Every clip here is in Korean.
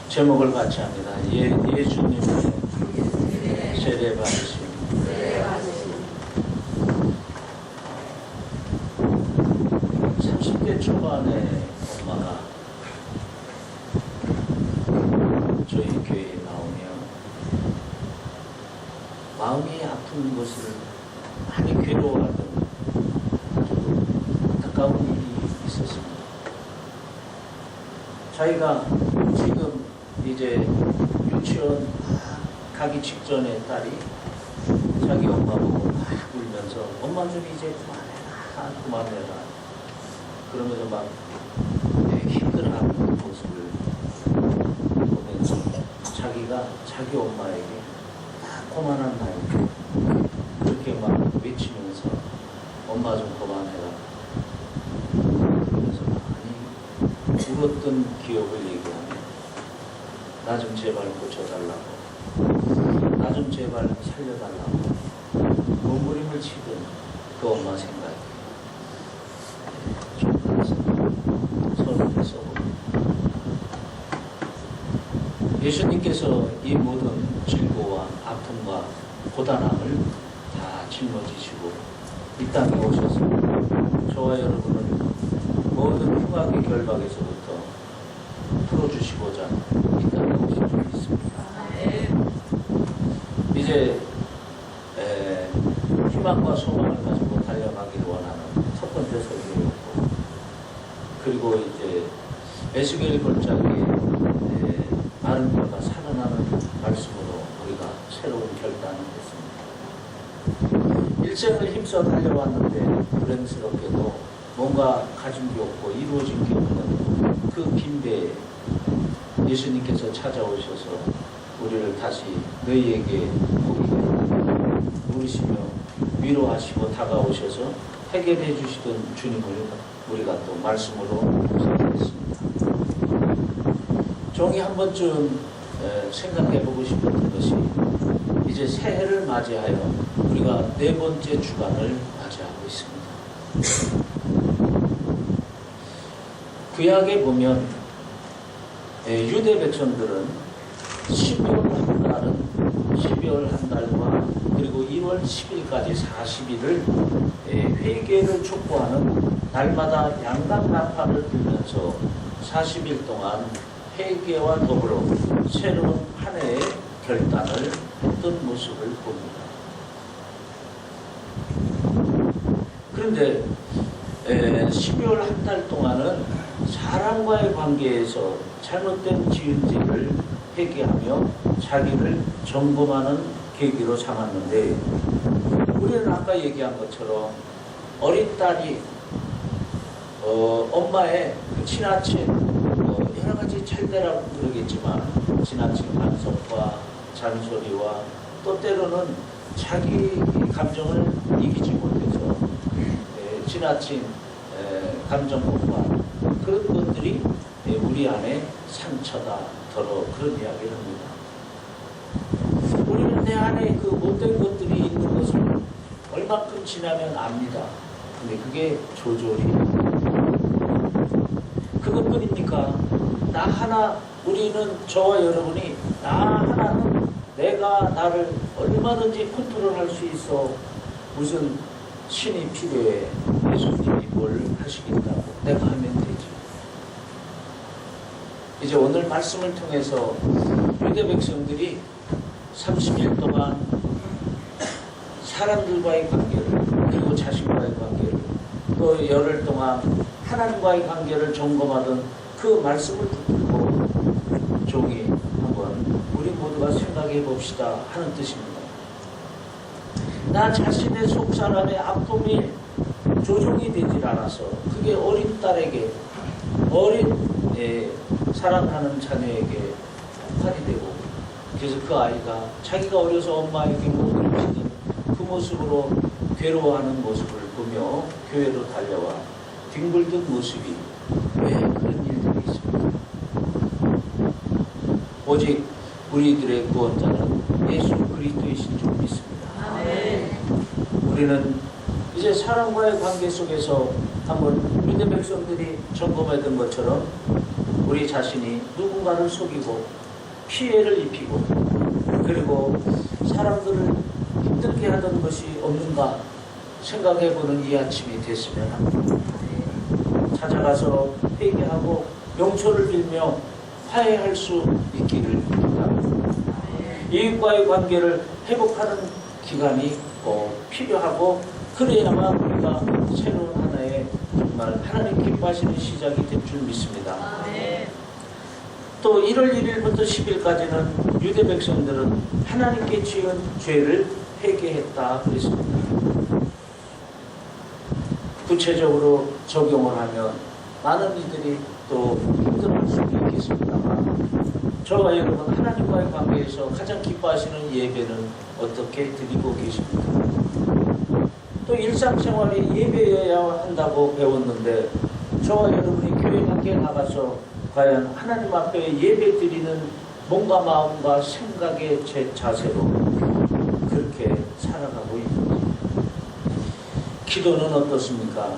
제목을 같이 합니다. 예수님의 세례 받으심. 30대 초반에 엄마가 저희 교회에 나오면 마음이 아픈 것을 많이 괴로워하던 아주 안타까운 일이 있었습니다. 자기가 지금 이제 유치원 가기 직전에 딸이 자기 엄마 보고 막 울면서 엄마 좀 이제 그만해라 그만해라 그러면서 막 힘들어하는 모습을 보면서 자기가 자기 엄마에게 딱 그만한 나이 그렇게 막 외치면서 엄마 좀 그만해라 그러면서 많이 울었던 기억을 얘기하며 나 좀 제발 고쳐달라고 나 좀 제발 살려달라고 몸부림을 치던 그 엄마 생각이 좀 서른에서 예수님께서 이 모든 질고와 아픔과 고단함을 다 짊어지시고 이 땅에 오셔서 저와 여러분은 모든 흉악의 결박에서부터 풀어주시고자 이 땅에 오신 줄 믿습니다. 이제 희망과 소망을 가지고 달려가기를 원하는 첫 번째 설교였고, 그리고 이제 에스겔 걸작의 마른 뼈가 살아나는 말씀으로 우리가 새로운 결단을 했습니다. 일생을 힘써 달려왔는데 불행스럽게도 뭔가 가진 게 없고 이루어진 게 없는 그 빈배에 예수님께서 찾아오셔서 우리를 다시 너희에게 복이 누리시며 위로하시고 다가오셔서 해결해 주시던 주님을 우리가 또 말씀으로 생각했습니다. 종이 한 번쯤 생각해 보고 싶었던 것이 이제 새해를 맞이하여 우리가 네 번째 주간을 맞이하고 있습니다. 구약에 보면 유대 백성들은 12월 한 달은 12월 한 달과 그리고 2월 10일까지 40일을 회개를 촉구하는 날마다 양강나팔을 불면서 40일 동안 회개와 더불어 새로운 한 해의 결단을 했던 모습을 봅니다. 그런데 12월 한 달 동안은 사람과의 관계에서 잘못된 지은지를 회개하며 자기를 점검하는 계기로 삼았는데, 우리는 아까 얘기한 것처럼 어린 딸이 엄마의 그 지나친 여러 가지 잘되라고 그러겠지만 지나친 간섭과 잔소리와 또 때로는 자기 감정을 이기지 못해서 지나친 감정과 그런 것들이 우리 안에 상처다 더러 그런 이야기를 합니다. 우리는 내 안에 그 못된 것들이 있는 것을 얼마큼 지나면 압니다. 근데 그게 조절이 그것뿐입니까? 나 하나, 우리는 저와 여러분이 나 하나는 내가 나를 얼마든지 컨트롤할 수 있어. 무슨 신이 필요해. 예수님이 뭘 하시겠다고 내가 하면 되지. 이제 오늘 말씀을 통해서 유대 백성들이 30일 동안 사람들과의 관계를 그리고 자신과의 관계를 또 열흘 동안 하나님과의 관계를 점검하던 그 말씀을 붙들고 종이 한번 우리 모두가 생각해 봅시다 하는 뜻입니다. 나 자신의 속사람의 아픔이 조종이 되질 않아서 그게 어린 딸에게 어린 사랑하는 자녀에게 폭발이 되고, 그래서 그 아이가 자기가 어려서 엄마에게 목을 치던 그 모습으로 괴로워하는 모습을 보며 교회로 달려와 뒹굴던 모습이 왜 그런 일들이 있습니까? 오직 우리들의 구원자는 예수 그리스도이신 줄 믿습니다. 아멘. 우리는 이제 사람과의 관계 속에서 한번 유대 백성들이 점검했던 것처럼 우리 자신이 누구 누군가를 속이고 피해를 입히고 그리고 사람들을 힘들게 하던 것이 없는가 생각해보는 이 아침이 됐으면 합니다. 찾아가서 회개하고 용서를 빌며 화해할 수 있기를 바랍니다. 이웃과의 관계를 회복하는 기간이 꼭 필요하고 그래야만 우리가 새로운 하나의 정말 하나님 기뻐하시는 시작이 될 줄 믿습니다. 또 1월 1일부터 10일까지는 유대 백성들은 하나님께 지은 죄를 회개했다 그랬습니다. 구체적으로 적용을 하면 많은 이들이 또 힘들어할 수도 있겠습니다만 저와 여러분 하나님과의 관계에서 가장 기뻐하시는 예배는 어떻게 드리고 계십니까? 또 일상생활이 예배여야 한다고 배웠는데 저와 여러분이 교회 밖에 나가서 과연 하나님 앞에 예배 드리는 몸과 마음과 생각의 제 자세로 그렇게 살아가고 있는지 기도는 어떻습니까?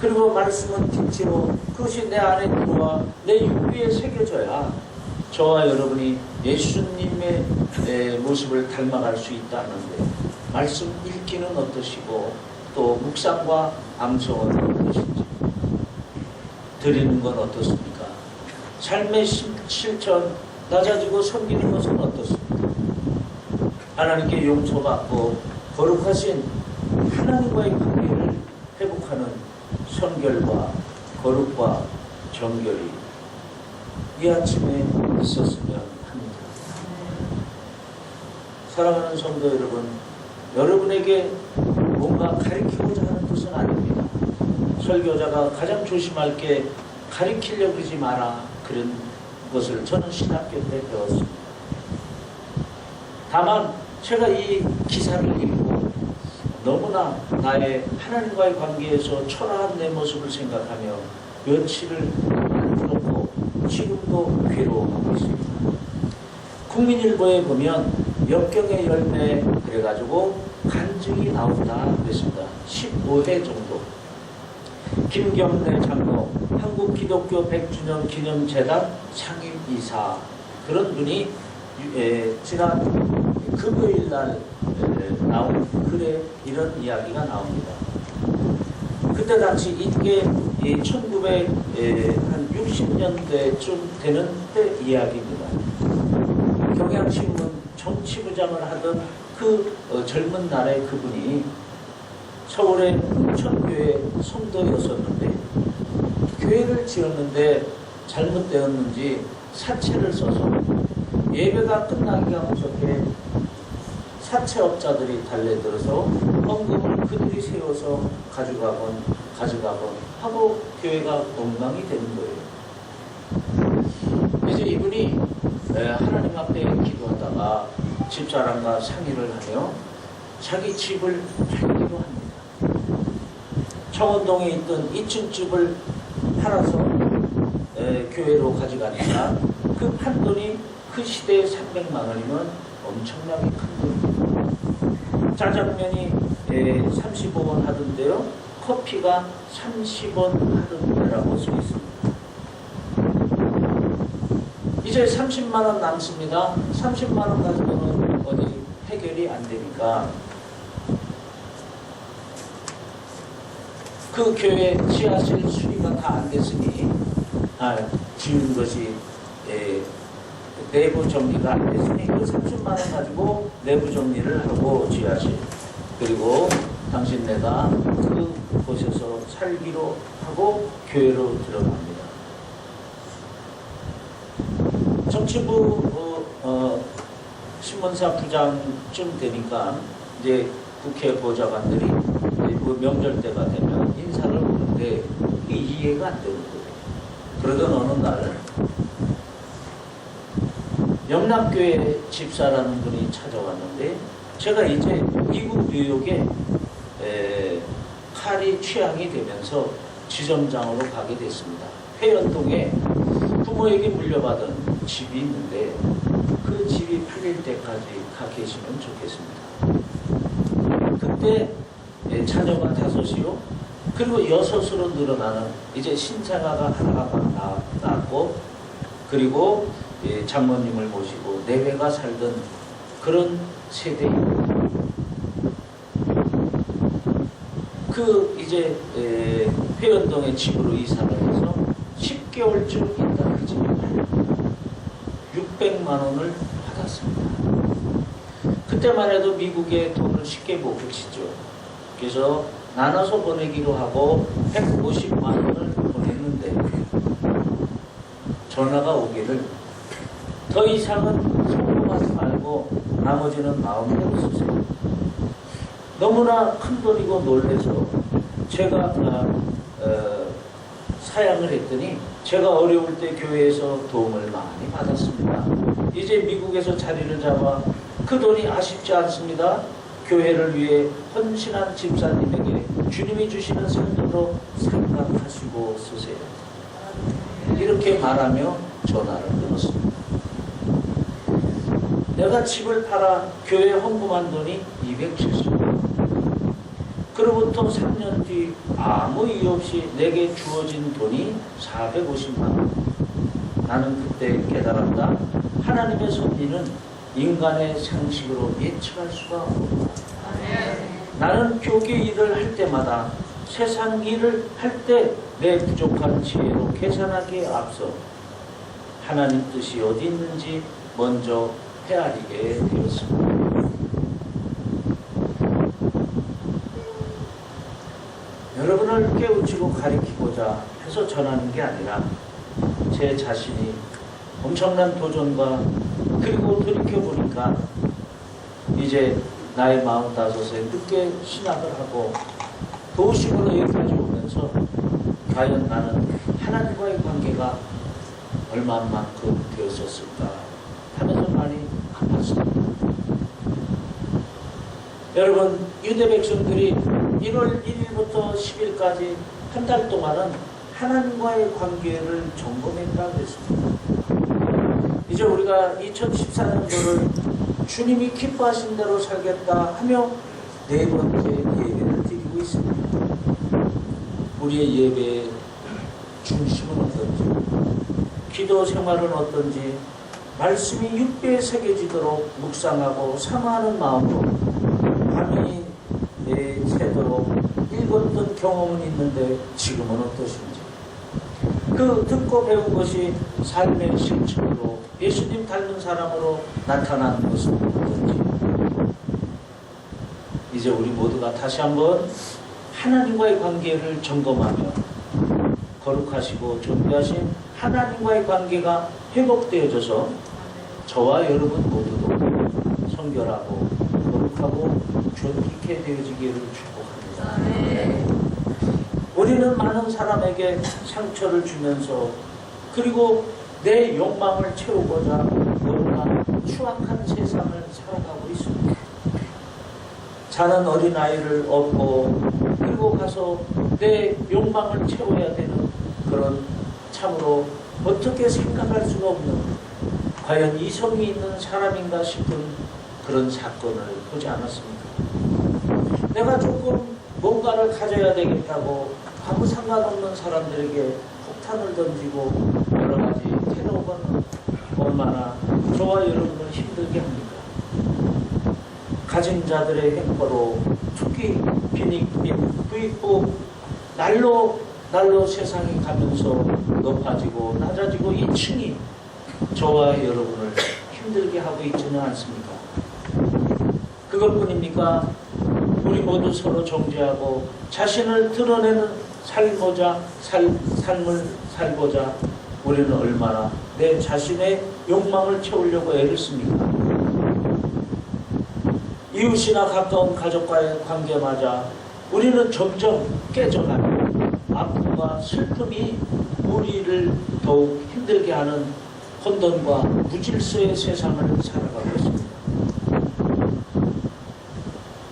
그리고 말씀은 뒷지로 그것이 내 안에 들어와 내 육구에 새겨져야 저와 여러분이 예수님의 모습을 닮아갈 수 있다는데 말씀 읽기는 어떠시고 또 묵상과 암송은 어떠신지 드리는 건 어떻습니까? 삶의 실천 낮아지고 섬기는 것은 어떻습니까? 하나님께 용서받고 거룩하신 하나님과의 관계를 회복하는 성결과 거룩과 정결이 이 아침에 있었으면 합니다. 사랑하는 성도 여러분, 여러분에게 뭔가 가르치고자 하는 뜻은 아닙니다. 설교자가 가장 조심할 게 가르치려고 그러지 마라 그런 것을 저는 신학교 때 배웠습니다. 다만 제가 이 기사를 읽고 너무나 나의 하나님과의 관계에서 초라한 내 모습을 생각하며 며칠을 안타깝고 지금도 괴로워하고 있습니다. 국민일보에 보면 역경의 열매 그래가지고 간증이 나온다 그랬습니다. 15회 정도. 김경래 장로 한국기독교 100주년 기념재단 상임이사 그런 분이 지난 금요일 날 나온 글에 이런 이야기가 나옵니다. 그때 당시 이게 1960년대쯤 되는 때 이야기입니다. 경향신문 정치부장을 하던 그 젊은 날에 그분이 서울의 홍천교회 성도였었는데 교회를 지었는데 잘못되었는지 사채를 써서 예배가 끝나기가 무섭게 사채업자들이 달려들어서 헌금을 그들이 세워서 가져가건 하고 교회가 엉망이 되는 거예요. 이제 이분이 하나님 앞에 기도하다가 집사람과 상의를 하며 자기 집을 팔기로 합니다. 청원동에 있던 2층 집을 팔아서 교회로 가져가니까 그 판돈이 그 시대에 300만 원이면 엄청나게 큰 돈입니다. 짜장면이 35원 하던데요. 커피가 30원 하던데라고 써 있습니다. 이제 30만 원 남습니다. 30만 원 가지고는 어디 해결이 안 되니까 그 교회 지하실 수리가 다 안 됐으니 지은 것이 내부 정리가 안 됐으니 그 30만 원 가지고 내부 정리를 하고 지하실 그리고 당신네가 그곳에서 살기로 하고 교회로 들어갑니다. 정치부 신문사 부장쯤 되니까 이제 국회 보좌관들이 그 명절 때가 되면 인사를 오는데 이게 이해가 안 되는 거예요. 그러던 어느 날 영락교회 집사라는 분이 찾아왔는데 제가 이제 미국 뉴욕에 칼이 취향이 되면서 지점장으로 가게 됐습니다. 회원동에 부모에게 물려받은 집이 있는데 그 집이 팔릴 때까지 가 계시면 좋겠습니다. 그때 자녀가 5이요. 그리고 6으로 늘어나는 이제 신생아가 하나가 나왔고 그리고 장모님을 모시고 내외가 살던 그런 세대입니다. 이제 회원동의 집으로 이사를 해서 10개월쯤 있다 그 집에 600만 원을 받았습니다. 그때만 해도 미국에 돈을 쉽게 못 붙이죠. 그래서 나눠서 보내기로 하고 150만 원을 보냈는데 전화가 오기를 더 이상은 송금하지 말고 나머지는 마음대로 쓰세요. 너무나 큰 돈이고 놀래서 제가 사양을 했더니 제가 어려울 때 교회에서 도움을 많이 받았습니다. 이제 미국에서 자리를 잡아 그 돈이 아쉽지 않습니다. 교회를 위해 헌신한 집사님에게 주님이 주시는 상급으로 생각하시고 쓰세요. 이렇게 말하며 전화를 끊었습니다. 내가 집을 팔아 교회에 헌금한 돈이 270만. 그로부터 3년 뒤 아무 이유 없이 내게 주어진 돈이 450만 원. 나는 그때 깨달았다. 하나님의 섭리는 인간의 상식으로 예측할 수가 없다. 나는 교계 일을 할 때마다 세상 일을 할 때 내 부족한 지혜로 계산하기에 앞서 하나님 뜻이 어디 있는지 먼저 헤아리게 되었습니다. 여러분을 깨우치고 가리키고자 해서 전하는 게 아니라 제 자신이 엄청난 도전과 그리고 돌이켜보니까 이제 나이 45에 늦게 신학을 하고 도식으로 여기까지 오면서 과연 나는 하나님과의 관계가 얼마만큼 되었었을까 하면서 많이 아팠습니다. 여러분, 유대 백성들이 1월 1일부터 10일까지 한 달 동안은 하나님과의 관계를 점검했다고 했습니다. 이제 우리가 2014년도를 주님이 기뻐하신 대로 살겠다 하며 네 번째 예배를 드리고 있습니다. 우리의 예배의 중심은 어떤지, 기도 생활은 어떤지, 말씀이 6배에 새겨지도록 묵상하고 사모하는 마음으로 밤이 새도록 읽었던 경험은 있는데 지금은 어떠신지, 그 듣고 배운 것이 삶의 실천으로 예수님 닮은 사람으로 나타난 것은 어떤지, 이제 우리 모두가 다시 한번 하나님과의 관계를 점검하며 거룩하시고 존귀하신 하나님과의 관계가 회복되어져서 저와 여러분 모두도 성결하고 거룩하고 존귀케 되어지기를 축복합니다. 우리는 많은 사람에게 상처를 주면서 그리고 내 욕망을 채우고자 너무나 추악한 세상을 살아가고 있습니다. 자는 어린아이를 얻고 그리고 가서 내 욕망을 채워야 되는 그런 참으로 어떻게 생각할 수가 없는, 과연 이성이 있는 사람인가 싶은 그런 사건을 보지 않았습니까? 내가 조금 뭔가를 가져야 되겠다고 아무 상관없는 사람들에게 폭탄을 던지고 여러 가지 테러건 얼마나 저와 여러분을 힘들게 합니까? 가진 자들의 행보로 투기, 빈익빈, 부익부 날로 세상이 가면서 높아지고 낮아지고 이 층이 저와 여러분을 힘들게 하고 있지는 않습니까? 그것뿐입니까? 우리 모두 서로 정죄하고 자신을 드러내는 삶을 살고자 우리는 얼마나 내 자신의 욕망을 채우려고 애를 씁니까? 이웃이나 가까운 가족과의 관계마저 우리는 점점 깨져가고 아픔과 슬픔이 우리를 더욱 힘들게 하는 혼돈과 무질서의 세상을 살아가고 있습니다.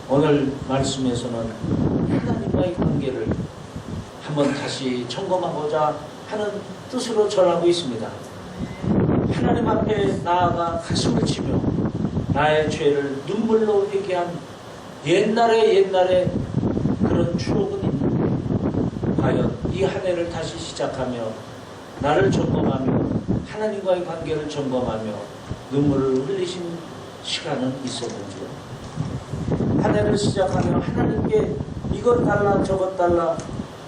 오늘 말씀에서는 하나님과의 관계를 한번 다시 점검하고자 하는 뜻으로 전하고 있습니다. 하나님 앞에 나아가 가슴을 치며 나의 죄를 눈물로 회개한 옛날에 그런 추억은 있는데 과연 이 한 해를 다시 시작하며 나를 점검하며 하나님과의 관계를 점검하며 눈물을 흘리신 시간은 있었는지요? 한 해를 시작하며 하나님께 이것 달라 저것 달라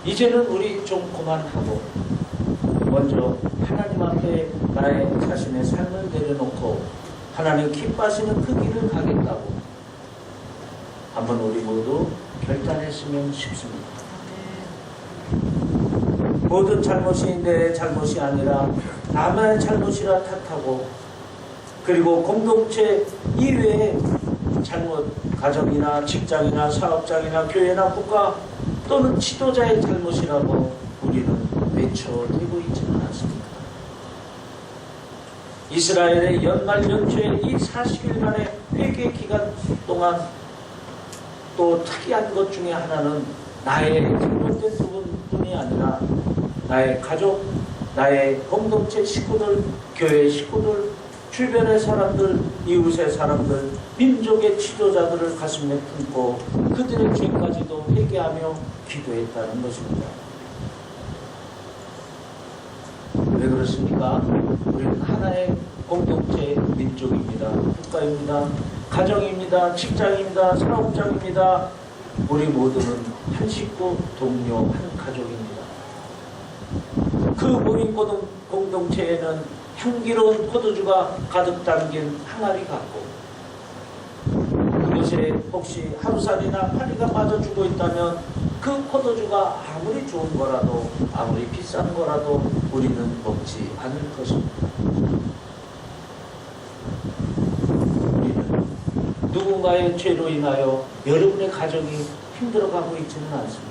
이제는 우리 좀 그만하고 먼저 하나님 앞에 나의 자신의 삶을 내려놓고 하나님 기뻐하시는 그 길을 가겠다고 한번 우리 모두 결단했으면 싶습니다. 모든 잘못이 내 잘못이 아니라 남의 잘못이라 탓하고 그리고 공동체 이외에 잘못 가정이나 직장이나 사업장이나 교회나 국가 또는 지도자의 잘못이라고 우리는 외쳐대고 있지는 않습니다. 이스라엘의 연말 연초의 이 40일간의 회개 기간 동안 또 특이한 것 중에 하나는 나의 잘못된 부분뿐이 아니라 나의 가족, 나의 공동체 식구들, 교회 식구들, 주변의 사람들, 이웃의 사람들, 민족의 지도자들을 가슴에 품고 그들의 죄까지도 회개하며 기도했다는 것입니다. 왜 그렇습니까? 우리는 하나의 공동체 민족입니다. 국가입니다. 가정입니다. 직장입니다. 사업장입니다. 우리 모두는 한 식구, 동료, 한 가족입니다. 그 모인 공동체에는 향기로운 포도주가 가득 담긴 항아리 같고 그것에 혹시 하루살이나 파리가 빠져 죽어 있다면 그 포도주가 아무리 좋은 거라도 아무리 비싼 거라도 우리는 먹지 않을 것입니다. 우리는 누군가의 죄로 인하여 여러분의 가정이 힘들어가고 있지는 않습니다.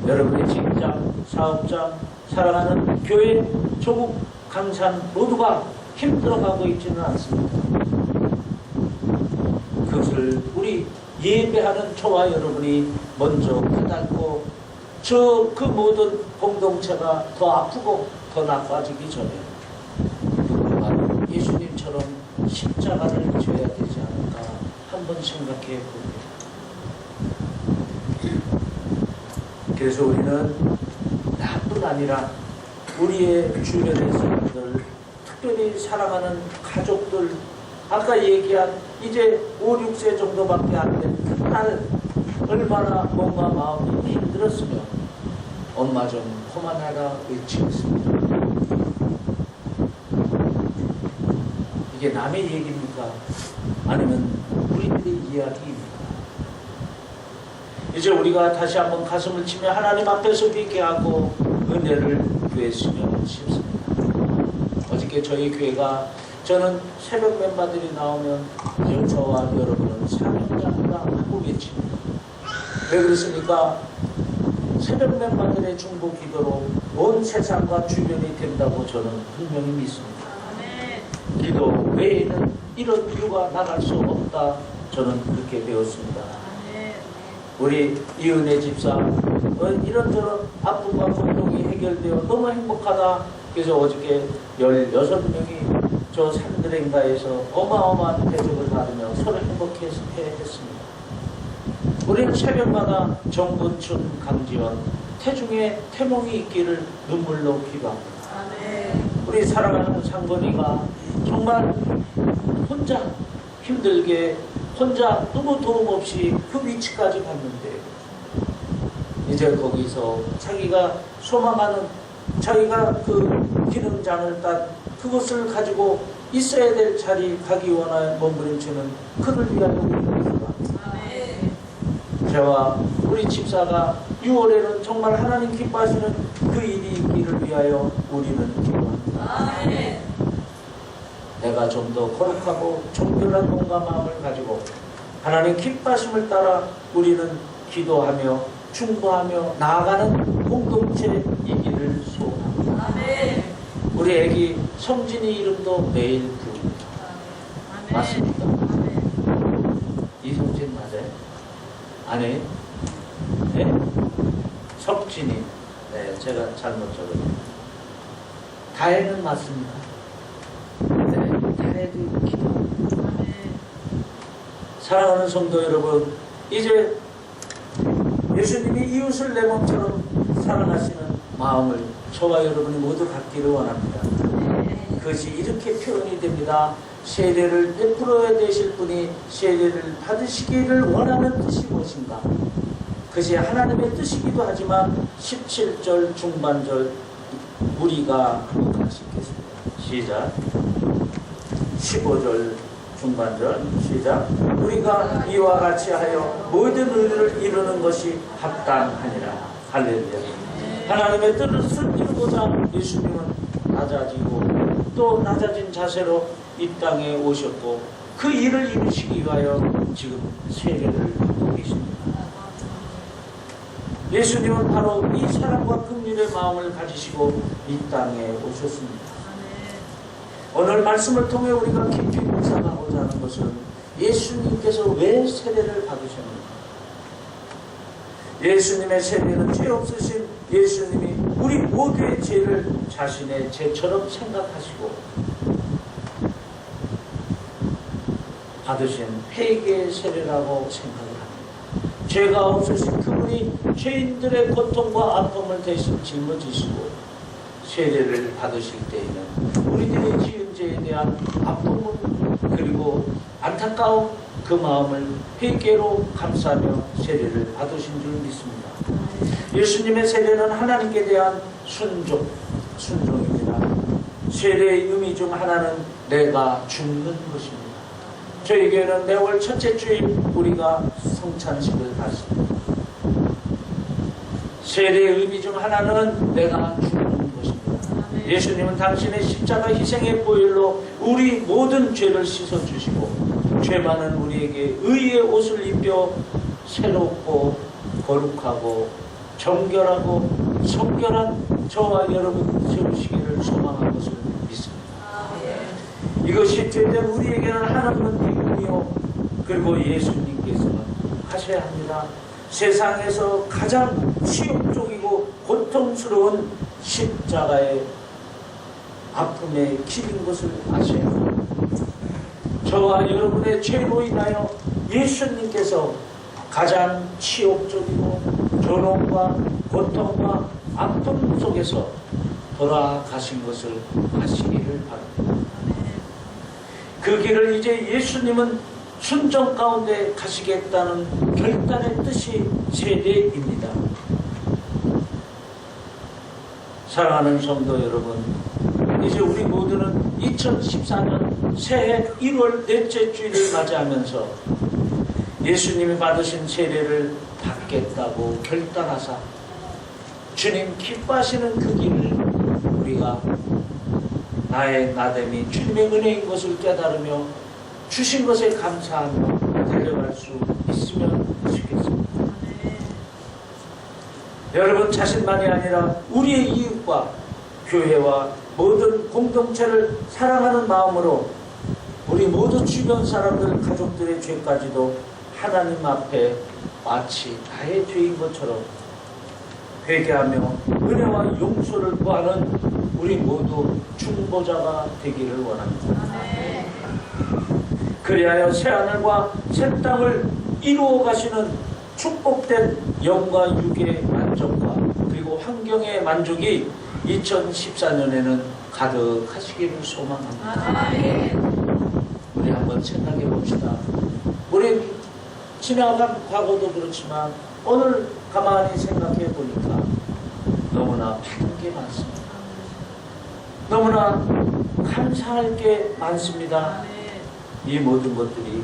여러분의 직장, 사업장, 사랑하는 교회, 조국, 강산 모두가 힘들어가고 있지는 않습니다. 그것을 우리 예배하는 저와 여러분이 먼저 깨닫고 그 모든 공동체가 더 아프고 더 나빠지기 전에 누군가 예수님처럼 십자가를 져야 되지 않을까 한번 생각해 봅니다. 그래서 우리는 나뿐 아니라 우리의 주변의 사람들, 특별히 사랑하는 가족들, 아까 얘기한 이제 5, 6세 정도밖에 안 된 그 딸 얼마나 뭔가 마음이 힘들었으면 엄마 좀 그만하라 외치고 있습니다. 이게 남의 얘기입니까? 아니면 우리들의 이야기입니까? 이제 우리가 다시 한번 가슴을 치며 하나님 앞에서 회개하고 은혜를 구했으면 싶습니다. 어저께 저희 교회가 저는 새벽 멤버들이 나오면 저와 여러분은 사명자입니다 하고 외칩니다. 왜 그렇습니까? 새벽 멤버들의 중보 기도로 온 세상과 주변이 된다고 저는 분명히 믿습니다. 기도 외에는 이런 이유가 나갈 수 없다 저는 그렇게 배웠습니다. 우리 이은혜 집사 이런저런 아픔과 고통이 해결되어 너무 행복하다. 그래서 어저께 16명이 저 산드랭가에서 어마어마한 대접을 받으며 서로 행복해 했습니다. 우리는 새벽마다 정근춘, 강지원, 태중의 태몽이 있기를 눈물로 기도합니다. 우리 사랑하는 상건이가 정말 혼자 힘들게 혼자 누구 도움 없이 그 위치까지 갔는데 이제 거기서 자기가 소망하는 자기가 그 기능장을 딴 그것을 가지고 있어야 될 자리 가기 원하여 몸부림치는 그를 위하여 우리는 기도합니다. 저와 우리 집사가 6월에는 정말 하나님 기뻐하시는 그 일이 있기를 위하여 우리는 기도합니다. 내가 좀 더 거룩하고 정결한 몸과 마음을 가지고 하나님 기뻐하심을 따라 우리는 기도하며 중보하며 나아가는 공동체이기를 소원합니다. 우리 애기 성진이 이름도 매일 부릅니다. 맞습니까? 이성진 맞아요? 아니, 네? 석진이. 네, 제가 잘못 적었네요. 다혜는 맞습니다. 네, 다혜도 기도합니다. 사랑하는 성도 여러분, 이제 예수님이 이웃을 내 몸처럼 사랑하시는 마음을 저와 여러분이 모두 갖기를 원합니다. 그것이 이렇게 표현이 됩니다. 세례를 베풀어야 되실 분이 세례를 받으시기를 원하는 뜻이 무엇인가? 그것이 하나님의 뜻이기도 하지만 17절 중반절 우리가 한번 같이 읽겠습니다. 시작. 15절 중반절 시작. 우리가 이와 같이 하여 모든 의를 이루는 것이 합당하니라. 할렐루야. 하나님의 뜻을 이루고자 예수님은 낮아지고 또 낮아진 자세로 이 땅에 오셨고 그 일을 이루시기 위하여 지금 세례를 받고 계십니다. 예수님은 바로 이 사랑과 긍휼의 마음을 가지시고 이 땅에 오셨습니다. 오늘 말씀을 통해 우리가 깊이 묵상하고자 하는 것은 예수님께서 왜 세례를 받으셨는가? 예수님의 세례는 죄 없으신 예수님이 우리 모두의 죄를 자신의 죄처럼 생각하시고 받으신 회개의 세례라고 생각을 합니다. 죄가 없으신 그분이 죄인들의 고통과 아픔을 대신 짊어지시고 세례를 받으실 때에는 우리들의 지은 죄에 대한 아픔 그리고 안타까움 그 마음을 회개로 감싸며 세례를 받으신 줄 믿습니다. 예수님의 세례는 하나님께 대한 순종입니다. 세례의 의미 중 하나는 내가 죽는 것입니다. 저희 교회는 매월 첫째 주일 우리가 성찬식을 하십니다. 세례의 의미 중 하나는 내가 죽는 것입니다. 예수님은 당신의 십자가 희생의 보혈로 우리 모든 죄를 씻어주시고 죄 많은 우리에게 의의 옷을 입혀 새롭고 거룩하고 정결하고 성결한 저와 여러분 세우시기를 소망한 것을 믿습니다. 이것이 되면 우리에게는 하나님은 이분이요 그리고 예수님께서는 하셔야 합니다. 세상에서 가장 치욕적이고 고통스러운 십자가의 아픔의 길인 것을 아셔야 합니다. 저와 여러분의 죄로 인하여 예수님께서 가장 치욕적이고 존엄과 고통과 아픔 속에서 돌아가신 것을 아시기를 바랍니다. 그 길을 이제 예수님은 순종 가운데 가시겠다는 결단의 뜻이 세례입니다. 사랑하는 성도 여러분, 이제 우리 모두는 2014년 새해 1월 넷째 주일을 맞이하면서 예수님이 받으신 세례를 받겠다고 결단하사 주님 기뻐하시는 그 길을 우리가 나의 나됨이 주님의 은혜인 것을 깨달으며 주신 것에 감사하며 달려갈 수 있으면 좋겠습니다. 여러분 자신만이 아니라 우리의 이웃과 교회와 모든 공동체를 사랑하는 마음으로 우리 모두 주변 사람들 가족들의 죄까지도 하나님 앞에 마치 나의 죄인 것처럼 회개하며 은혜와 용서를 구하는 우리 모두 중보자가 되기를 원합니다. 그리하여 새하늘과 새 땅을 이루어 가시는 축복된 영과 육의 만족과 그리고 환경의 만족이 2014년에는 가득하시기를 소망합니다. 우리 한번 생각해 봅시다. 우리 지나간 과거도 그렇지만 오늘 가만히 생각해 보니까 너무나 받은 게 많습니다. 너무나 감사할 게 많습니다. 이 모든 것들이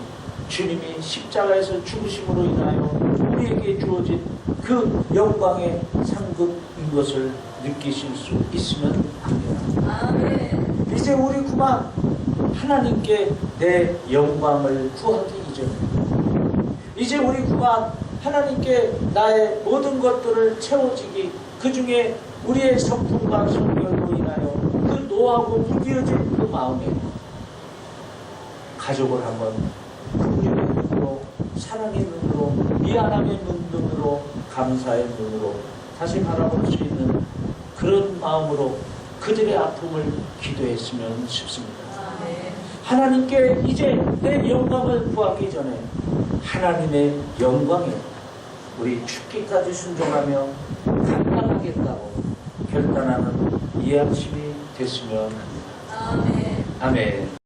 주님이 십자가에서 죽으심으로 인하여 우리에게 주어진 그 영광의 상급인 것을 느끼실 수 있으면 합니다. 이제 우리 그만 하나님께 내 영광을 구하기 이전에 이제 우리 그만 하나님께 나의 모든 것들을 채워지기 그 중에 우리의 성품과 성결로 인하여 그 노하고 무뎌진 그 마음에 가족을 한번 긍휼의 눈으로 사랑의 눈으로 미안함의 눈으로 감사의 눈으로 다시 바라볼 수 있는 그런 마음으로 그들의 아픔을 기도했으면 싶습니다. 하나님께 이제 내 영광을 구하기 전에 하나님의 영광에 우리 죽기까지 순종하며 감당하겠다고 결단하는 이 아침이 됐으면 아멘. 아멘.